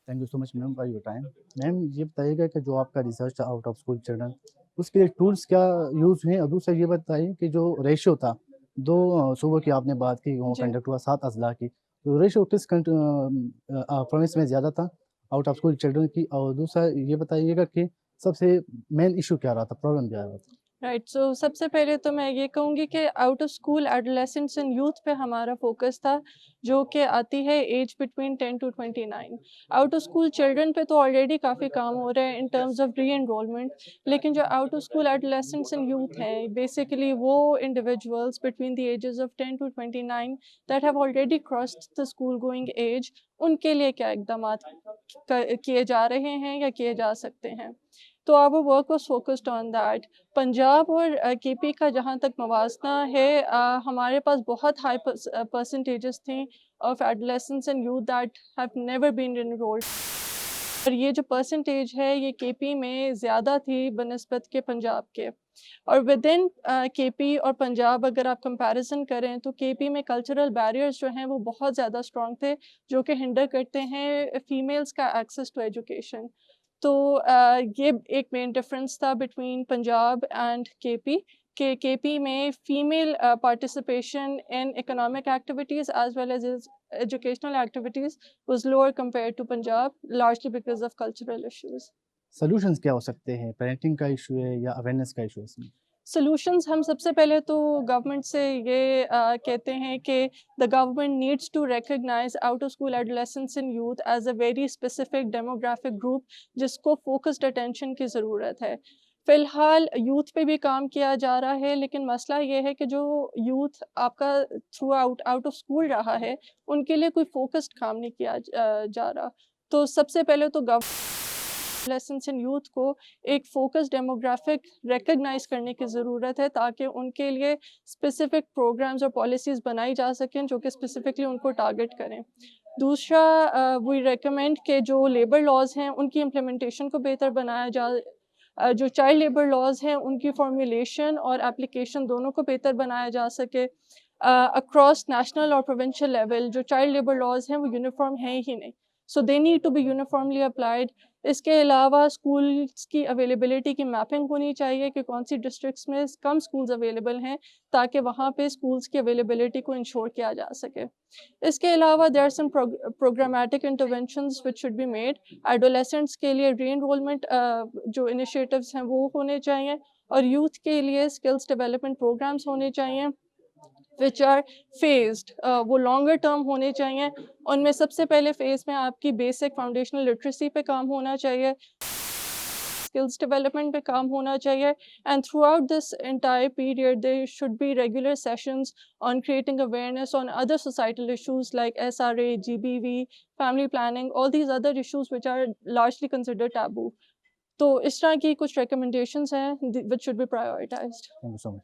Thank you so much ma'am for your time. Ma'am ये बताइएगा कि जो आपका रिसर्च था आउट ऑफ स्कूल चिल्ड्रन, उसके लिए टूल्स क्या यूज़ हुए? और दूसरा ये बताइए कि जो रेशियो था, 2 सूबों की आपने बात की, वो जी। कंडक्ट हुआ 7 अज़ला की, तो रेशियो किस प्रोविंस में ज़्यादा था आउट ऑफ स्कूल चिल्ड्रन की? और दूसरा ये बताइएगा कि सबसे मेन इश्यू क्या रहा था, प्रॉब्लम क्या रहा था? राइट, सो सबसे पहले तो मैं ये कहूँगी कि out of school adolescents and youth पे हमारा फोकस था, जो कि आती है age between 10 to 29। Out of school children पे तो ऑलरेडी काफ़ी काम हो रहा है in terms of re enrolment, लेकिन जो out of school adolescents and youth हैं, बेसिकली वो individuals between the ages of 10 to 29 that have already crossed the school going age, उनके लिए क्या इकदाम किए जा रहे हैं या किए जा सकते हैं। तो our work was focused on that. Punjab और केपी का जहाँ तक मवाजना है, हमारे पास बहुत हाई परसेंटेजेस थी of adolescents and youth that have never been enrolled. और ये जो परसेंटेज है ये केपी में ज़्यादा थी बनिस्बत के पंजाब के। और विद इन केपी और पंजाब अगर आप कंपैरिजन करें तो केपी में कल्चरल बैरियर्स जो हैं वो बहुत ज़्यादा स्ट्रॉन्ग थे, जो कि हिंडर करते हैं फीमेल्स का एक्सेस टू एजुकेशन। तो ये एक मेन डिफरेंस था बिटवीन पंजाब एंड केपी, के केपी में female participation in economic activities as well as educational activities was lower compared to Punjab, largely because of cultural issues. Solutions क्या हो सकते हैं? पेरेंटिंग का इश्यू है या अवेयरनेस का इश्यू है इसमें? Solutions हम सबसे पहले तो गवर्नमेंट से ये कहते हैं कि the government needs to recognize out of school adolescents and youth as a very specific demographic group जिसको focused attention की ज़रूरत है। फ़िलहाल यूथ पे भी काम किया जा रहा है, लेकिन मसला ये है कि जो यूथ आपका थ्रू आउट ऑफ स्कूल रहा है, उनके लिए कोई फोकस्ड काम नहीं किया जा रहा। तो सबसे पहले तो एडोलेसेंट्स एंड यूथ को एक फोकस डेमोग्राफिक रिकग्नाइज करने की ज़रूरत है, ताकि उनके लिए स्पेसिफिक प्रोग्राम्स और पॉलिसीज़ बनाई जा सकें जो कि स्पेसिफिकली उनको टारगेट करें। दूसरा, वी रेकमेंड के जो लेबर लॉज हैं उनकी इम्प्लीमेंटेशन को बेहतर बनाया जो चाइल्ड लेबर लॉज हैं उनकी फॉर्मुलेशन और एप्लीकेशन दोनों को बेहतर बनाया जा सके। अक्रॉस नेशनल और प्रोविंशियल लेवल जो चाइल्ड लेबर लॉज हैं वो यूनिफॉर्म हैं ही नहीं, so they need to be uniformly applied. इसके अलावा स्कूल्स की अवेलेबिलिटी की मैपिंग होनी चाहिए कि कौन सी डिस्ट्रिक्ट्स में कम स्कूल्स अवेलेबल हैं, ताकि वहाँ पे स्कूल्स की अवेलेबिलिटी को इंश्योर किया जा सके। इसके अलावा there are some programmatic interventions which should be made. Adolescents के लिए री एनरोलमेंट जो इनिशिएटिव्स हैं वो होने चाहिए, और यूथ के लिए स्किल्स डेवलपमेंट प्रोग्राम्स होने चाहिए विच आर फेज्ड, वो लॉन्गर टर्म होने चाहिए। उनमें सबसे पहले फेज़ में आपकी बेसिक फाउंडेशनल लिटरेसी पे काम होना चाहिए, स्किल्स डेवलपमेंट पे काम होना चाहिए, and throughout this entire period there should be regular sessions on creating awareness on other societal issues like SRA, GBV, family planning, all these other issues which are largely considered taboo. तो इस तरह की कुछ recommendations हैं which should be prioritised. Thank you so much.